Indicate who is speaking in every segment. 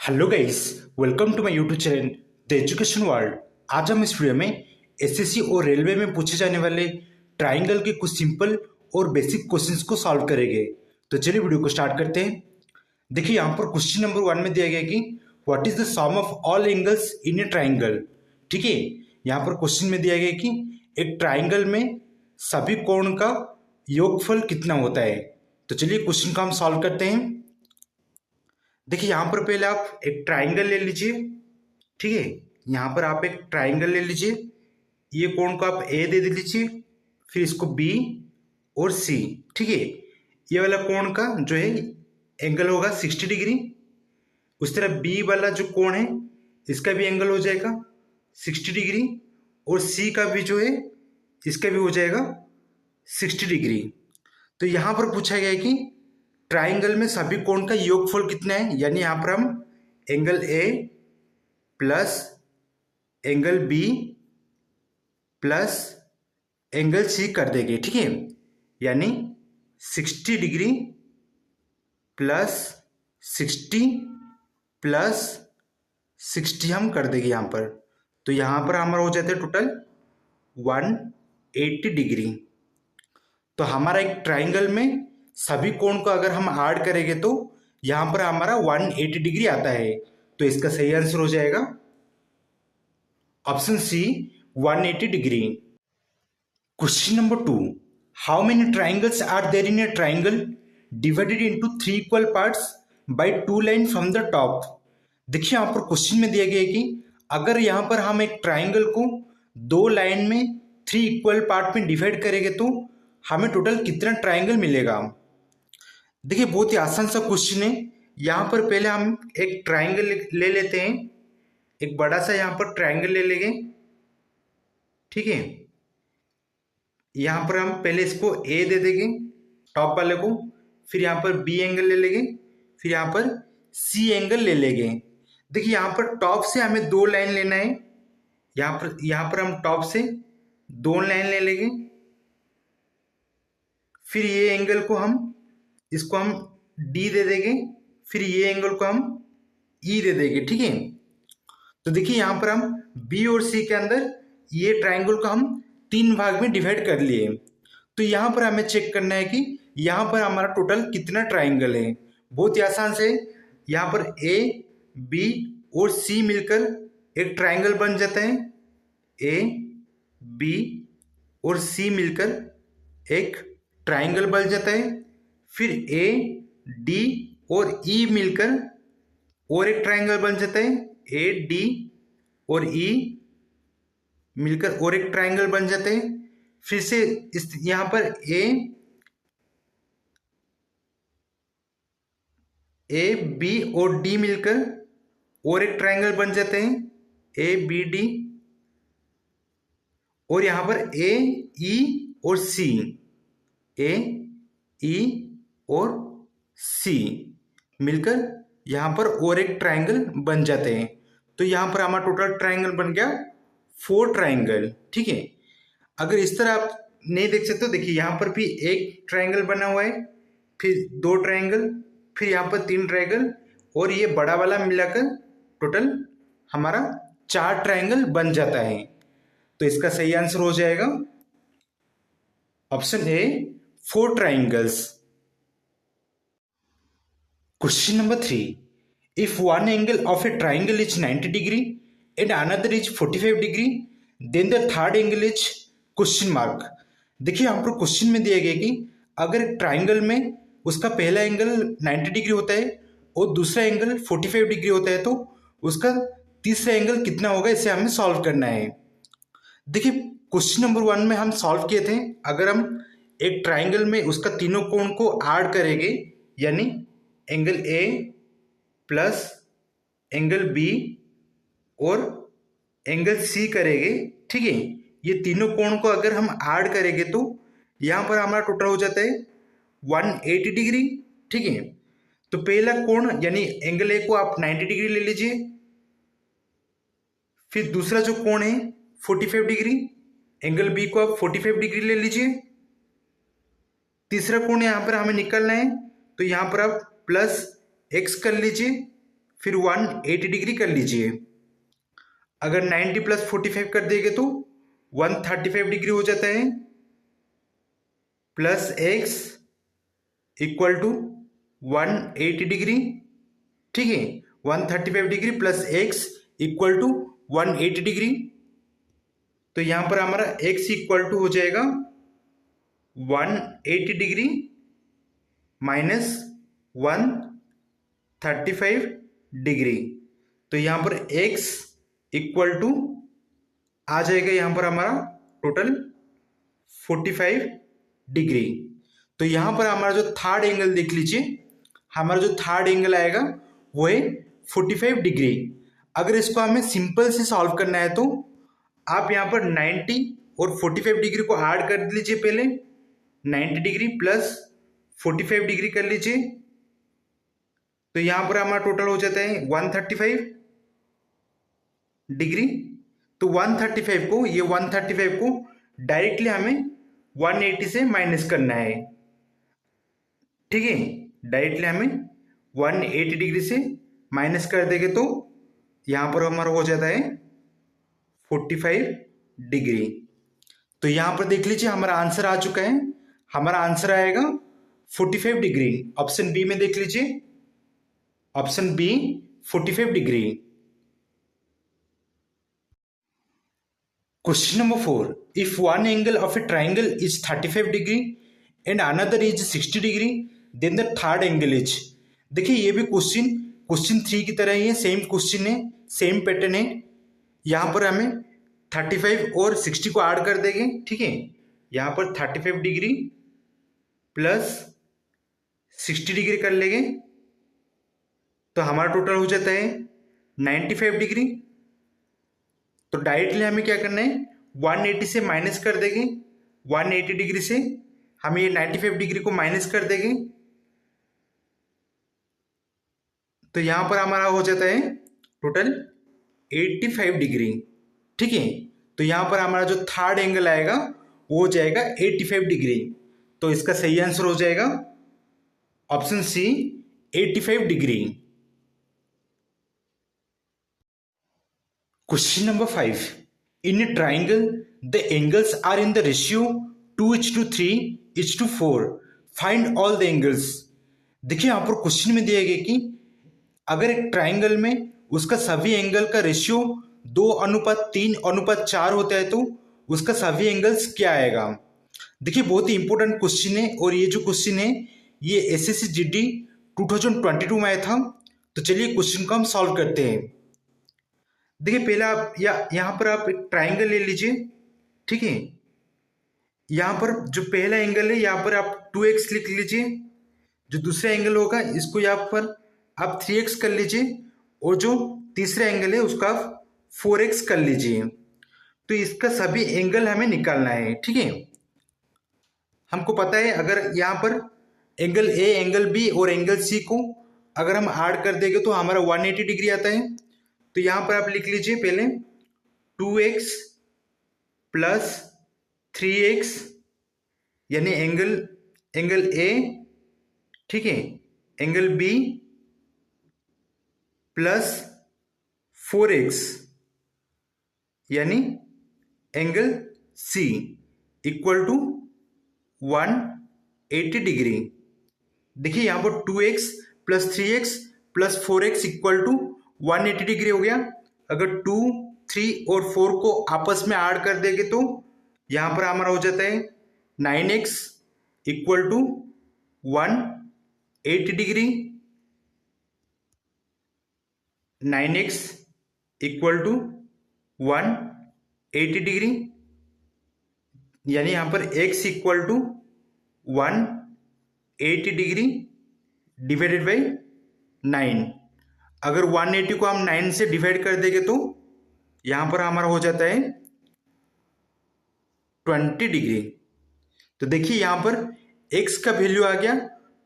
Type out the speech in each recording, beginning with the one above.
Speaker 1: Hello guys, welcome to my YouTube channel the education world. आज हम इस video में एसएससी और रेलवे में पूछे जाने वाले ट्राइंगल के कुछ सिंपल और बेसिक क्वेश्चंस को सॉल्व करेंगे। तो चलिए वीडियो को स्टार्ट करते हैं। देखिए यहाँ पर क्वेश्चन नंबर 1 में दिया गया कि what is the sum of all angles in a triangle. ठीक है, यहाँ पर क्वेश्चन में दिया गया कि एक ट्राइंगल में सभी कोण का योगफल कितना होता है। तो चलिए क्वेश्चन को हम सॉल्व करते हैं। देखिए यहाँ पर पहले आप एक ट्राइंगल ले लीजिए। ठीक है, यहाँ पर आप एक ट्राइंगल ले लीजिए। ये कोण को आप ए दे दीजिए, फिर इसको बी और सी। ठीक है, ये वाला कोण का जो है एंगल होगा 60 डिग्री। उस तरह बी वाला जो कोण है इसका भी एंगल हो जाएगा 60 डिग्री, और सी का भी जो है इसका भी हो जाएगा 60 डिग्री। तो यहाँ पर पूछा गया है कि ट्राइंगल में सभी कोण का योगफल कितना है, यानी यहां पर हम angle A plus angle B plus angle C कर देंगे। ठीक है, यानी 60 डिग्री प्लस 60 प्लस 60 हम कर देंगे यहाँ पर। तो यहाँ पर हमारा हो जाता है टोटल 180 डिग्री। तो हमारा एक ट्राइंगल में सभी कोण को अगर हम ऐड करेंगे तो यहां पर हमारा 180 डिग्री आता है। तो इसका सही आंसर हो जाएगा option C 180 degree. Question number 2, how many triangles are there in a triangle divided into 3 equal parts by 2 line from the top. देखिए यहां पर क्वेश्चन में दिया गया है कि अगर यहां पर हम एक ट्राइंगल को 2 लाइन में 3 इक्वल पार्ट में डिवाइड करेंगे तो हमें टोटल कितना ट्राइंगल मिलेगा। देखिए बहुत ही आसान सा क्वेश्चन है। यहाँ पर पहले हम एक ट्राइंगल ले लेते हैं, एक बड़ा सा यहाँ पर ट्राइंगल ले लेंगे। ठीक है, यहाँ पर हम पहले इसको ए दे देंगे टॉप वाले को, फिर यहाँ पर बी एंगल ले लेंगे, फिर यहाँ पर सी एंगल ले लेंगे। देखिए यहाँ पर टॉप से हमें 2 लाइन लेना है। यहाँ पर हम टॉप से 2 लाइन ले लेंगे, फिर ये एंगल को इसको हम डी दे देंगे, फिर ये एंगल को हम ई दे देंगे। ठीक है, तो देखिए यहां पर हम बी और सी के अंदर ये ट्राइंगल को हम 3 भाग में डिवाइड कर लिए। तो यहां पर हमें चेक करना है कि यहां पर हमारा टोटल कितना ट्राइंगल है। बहुत ही आसान से यहां पर ए बी और सी मिलकर एक ट्राइंगल बन जाता है। ए बी और सी मिलकर एक ट्राइंगल बन जाता है। फिर ए डी और ई मिलकर और एक ट्राइंगल बन जाता है। ए डी और ई मिलकर और एक ट्राइंगल बन जाते हैं। फिर से यहां पर ए बी और डी मिलकर और एक ट्राइंगल बन जाते हैं। ए बी डी, और यहां पर ए ई और सी, ए ई और सी मिलकर यहां पर और एक ट्राइंगल बन जाते हैं। तो यहां पर हमारा टोटल ट्राइंगल बन गया 4 ट्राइंगल। ठीक है, अगर इस तरह आप नहीं देख सकते तो देखिए यहां पर भी एक ट्राइंगल बना हुआ है, फिर 2 ट्राइंगल, फिर यहां पर 3 ट्राइंगल, और ये बड़ा वाला मिलाकर टोटल हमारा 4 ट्राइंगल बन जाता है। तो इसका सही आंसर हो जाएगा option A 4 triangles. Question number 3. If one angle of a triangle is 90 degree and another is 45 degree, then the third angle is question mark. देखिए यहाँ पर क्वेश्चन में दिया गया कि अगर एक ट्राइंगल में उसका पहला एंगल 90 डिग्री होता है और दूसरा एंगल 45 डिग्री होता है, तो उसका तीसरा एंगल कितना होगा, इसे हमें सॉल्व करना है। देखिए क्वेश्चन नंबर 1 में हम सॉल्व किए थे। अगर हम एक ट्राइंगल में उसका तीनों कोण को ऐड करेंगे, यानी angle A plus angle B और एंगल सी करेंगे। ठीक है, ये तीनों कोण को अगर हम ऐड करेंगे तो यहां पर हमारा टोटल हो जाता है 180 डिग्री। ठीक है, तो पहला कोण यानी एंगल ए को आप 90 डिग्री ले लीजिए, फिर दूसरा जो कोण है 45 डिग्री, एंगल बी को आप 45 डिग्री ले लीजिए। तीसरा कोण यहां पर हमें निकालना है, तो यहां पर आप प्लस एक्स कर लीजिए, फिर 180 डिग्री कर लीजिए। अगर 90 प्लस 45 कर देंगे तो 135 डिग्री हो जाता है, plus X equal to 180 degree. ठीक है, 135 degree plus X equal to 180 degree. तो यहां पर हमारा एक्स इक्वल टू हो जाएगा 180 डिग्री माइनस 135 डिग्री। तो यहां पर x इक्वल टू आ जाएगा यहां पर हमारा टोटल 45 डिग्री। तो यहां पर हमारा जो थर्ड एंगल देख लीजिए, हमारा जो थर्ड एंगल आएगा वो है 45 डिग्री। अगर इसको हमें सिंपल से सॉल्व करना है तो आप यहां पर 90 और 45 डिग्री को ऐड कर लीजिए। पहले 90 डिग्री प्लस 45 डिग्री कर लीजिए। तो यहां पर हमारा टोटल हो जाता है 135 डिग्री। तो 135 को, ये 135 को डायरेक्टली हमें 180 से माइनस करना है। ठीक है, डायरेक्टली हमें 180 डिग्री से माइनस कर देंगे तो यहां पर हमारा हो जाता है 45 डिग्री। तो यहां पर देख लीजिए हमारा आंसर आ चुका है। हमारा आंसर आएगा 45 डिग्री। ऑप्शन बी में देख लीजिए, option B 45 degree. Question number 4, if one angle of a triangle is 35 degree and another is 60 degree then the third angle is. देखिए ये भी क्वेश्चन 3 की तरह ही है, सेम क्वेश्चन है, सेम पैटर्न है। यहां पर हमें 35 और 60 को ऐड कर देंगे। ठीक है, यहां पर 35 डिग्री प्लस 60 डिग्री कर लेंगे तो हमारा टोटल हो जाता है 95 डिग्री। तो डायरेक्टली हमें क्या करना है, 180 से माइनस कर देंगे। 180 डिग्री से हम ये 95 डिग्री को माइनस कर देंगे। तो यहां पर हमारा हो जाता है टोटल 85 डिग्री। ठीक है, तो यहां पर हमारा जो थर्ड एंगल आएगा वो हो जाएगा 85 डिग्री। तो इसका सही आंसर हो जाएगा option C 85 degree. Question number 5. In a triangle, the angles are in the ratio 2:3:4. Find all the angles. देखिए यहाँ पर क्वेश्चन में दिया गया कि अगर एक ट्राइंगल में उसका सभी एंगल का रेशियो 2:3:4 होता है तो उसका सभी एंगल्स क्या आएगा। देखिए बहुत ही इंपॉर्टेंट क्वेश्चन है और ये जो क्वेश्चन है ये एसएससी जीडी 2022 में आया था। तो चलिए क्वेश्चन को हम सॉल्व करते हैं। देखिए पहले आप यहां पर आप एक ट्राइंगल ले लीजिए। ठीक है, यहां पर जो पहला एंगल है यहां पर आप 2x लिख लीजिए। जो दूसरा एंगल होगा इसको यहां पर आप 3x कर लीजिए और जो तीसरा एंगल है उसका आप 4x कर लीजिए। तो इसका सभी एंगल हमें निकालना है। ठीक है, हमको पता है अगर यहां पर एंगल ए, एंगल बी और एंगल सी को अगर हम ऐड कर देंगे तो हमारा 180 डिग्री आता है। तो यहां पर आप लिख लीजिए पहले 2x प्लस 3x यानी एंगल ए। ठीक है, एंगल बी प्लस 4x यानी angle C equal to 180 degree. देखिए यहां पर 2x plus 3x plus 4x equal to 180 degree हो गया। अगर 2, 3 और 4 को आपस में ऐड कर देंगे तो यहां पर हमारा हो जाता है 9x equal to 180 degree. 9x equal to 180 degree यानी यहां पर x equal to 180 degree divided by 9। अगर 180 को हम 9 से डिवाइड कर देंगे तो यहां पर हमारा हो जाता है 20 डिग्री। तो देखिए यहां पर x का वैल्यू आ गया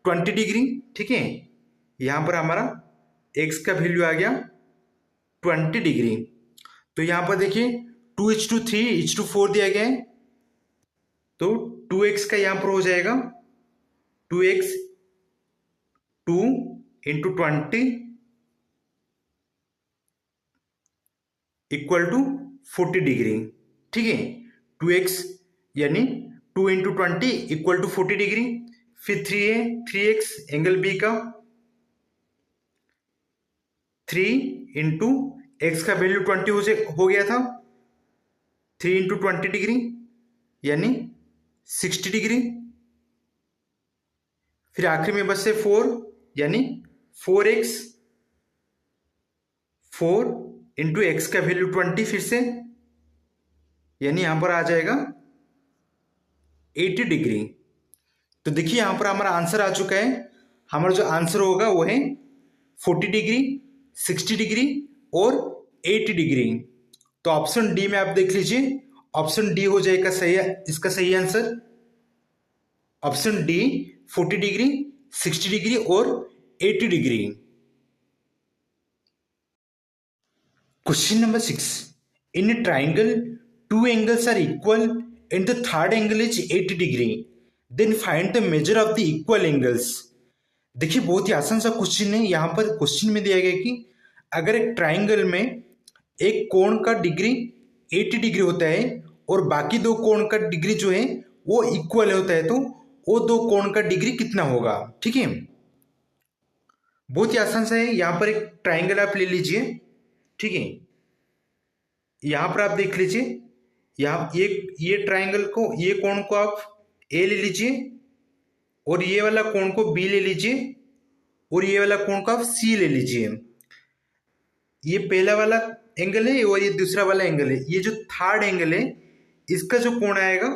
Speaker 1: 20 डिग्री। ठीक है, यहां पर हमारा x का वैल्यू आ गया 20 डिग्री। तो यहां पर देखिए 2:3:4 दिया गया है तो 2x का यहां पर हो जाएगा 2x 2 × 20 इक्वल टू 40 डिग्री। ठीक है, 2x यानी 2 इंटू 20 इक्वल टू 40 डिग्री। फिर 3x एंगल बी का 3 इंटू एक्स का वैल्यू 20 हो गया था, 3 इंटू 20 डिग्री यानी 60 डिग्री। फिर आखिर में बचे 4 यानी 4x, 4 इंटू एक्स का वैल्यू 20 फिर से, यानी यहां पर आ जाएगा 80 डिग्री। तो देखिए यहां पर हमारा आंसर आ चुका है। हमारा जो आंसर होगा वो है 40 डिग्री, 60 डिग्री और 80 डिग्री। तो ऑप्शन डी में आप देख लीजिए, ऑप्शन डी हो जाएगा सही, इसका सही answer option D 40 degree, 60 degree और 80 degree. Question number 6. In a triangle, two angles are equal and the third angle is 80 degree. Then find the measure of the equal angles. देखिए बहुत ही आसान सा क्वेश्चन है। यहाँ पर क्वेश्चन में दिया गया कि अगर एक ट्राइंगल में एक कोण का डिग्री 80 डिग्री होता है और बाकी दो कोण का डिग्री जो है वो इक्वल होता है, तो वो दो कोण का डिग्री कितना होगा। ठीक है, बहुत ही आसान सा है। यहाँ पर एक ट्राइंगल आप ले लीजिए। ठीक है, यहां पर आप देख लीजिए, यहाँ ये ट्राइंगल को, ये कोण को आप ए ले लीजिए और ये वाला कोण को बी ले लीजिए और ये वाला कोण को आप सी ले लीजिए। ये पहला वाला एंगल है और ये दूसरा वाला एंगल है। ये जो थर्ड एंगल है इसका जो कोण आएगा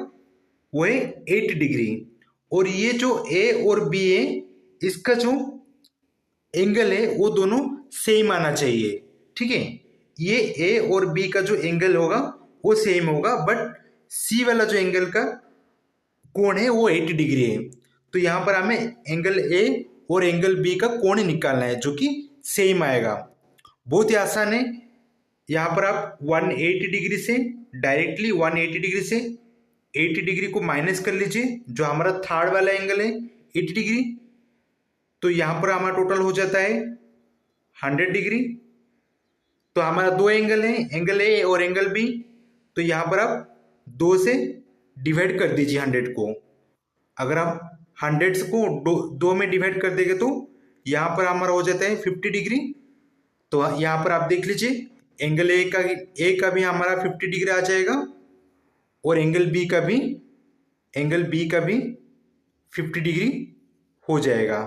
Speaker 1: वो है 80 डिग्री और ये जो ए और बी है इसका जो एंगल है वो दोनों सेम आना चाहिए। ठीक है, ये ए और बी का जो एंगल होगा वो सेम होगा, बट सी वाला जो एंगल का कोण है वो 80 डिग्री है। तो यहां पर हमें एंगल ए और एंगल बी का कोण निकालना है जो कि सेम आएगा। बहुत ही आसान है। यहां पर आप 180 डिग्री से डायरेक्टली 180 डिग्री से 80 डिग्री को माइनस कर लीजिए, जो हमारा थर्ड वाला एंगल है 80 डिग्री। तो यहां पर हमारा टोटल हो जाता है 100 डिग्री। तो हमारा दो एंगल है, एंगल ए और एंगल बी। तो यहां पर आप 2 से डिवाइड कर दीजिए 100 को। अगर आप 100 को दो में डिवाइड कर देंगे तो यहां पर हमारा हो जाता है 50 डिग्री। तो यहां पर आप देख लीजिए, एंगल ए का भी हमारा 50 डिग्री आ जाएगा और एंगल बी का भी 50 डिग्री हो जाएगा।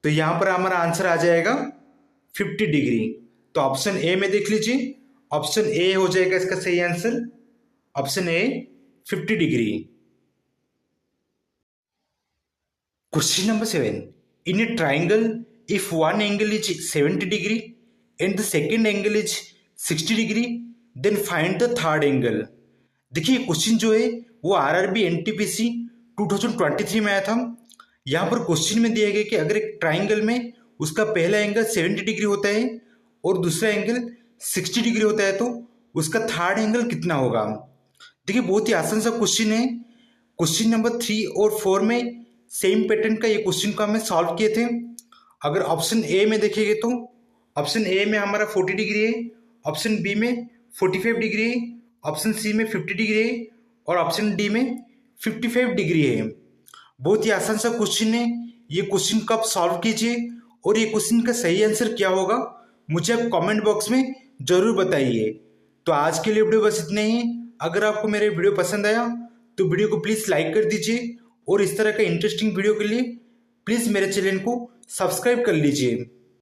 Speaker 1: तो यहां पर हमारा आंसर आ जाएगा 50 डिग्री। तो ऑप्शन ए में देख लीजिए, ऑप्शन ए हो जाएगा इसका सही answer, option A 50 degree. Question number 7. In a triangle if one angle is 70 degree and the second angle is 60 degree then find the third angle. देखिए क्वेश्चन जो है वो आरआरबी एनटीपीसी 2023 में आया था। यहाँ पर क्वेश्चन में दिया गया कि अगर एक ट्राइंगल में उसका पहला एंगल 70 डिग्री होता है और दूसरा एंगल 60 डिग्री होता है तो उसका थर्ड एंगल कितना होगा। देखिए बहुत ही आसान सा क्वेश्चन है। क्वेश्चन नंबर 3 और 4 में सेम पैटर्न का ये क्वेश्चन को हमने सॉल्व किए थे। अगर ऑप्शन ए में देखेंगे तो ऑप्शन ए में हमारा 40 डिग्री है, ऑप्शन बी में 45 डिग्री है, ऑप्शन सी में 50 डिग्री है और ऑप्शन डी में 55 डिग्री है। बहुत ही आसान सा क्वेश्चन है। ये क्वेश्चन को आप सॉल्व कीजिए और ये क्वेश्चन का सही आंसर क्या होगा मुझे आप कमेंट बॉक्स में जरूर बताइए। तो आज के लिए वीडियो बस इतना ही। अगर आपको मेरे वीडियो पसंद आया तो वीडियो को प्लीज़ लाइक कर दीजिए और इस तरह का इंटरेस्टिंग वीडियो के लिए प्लीज़ मेरे चैनल को सब्सक्राइब कर लीजिए।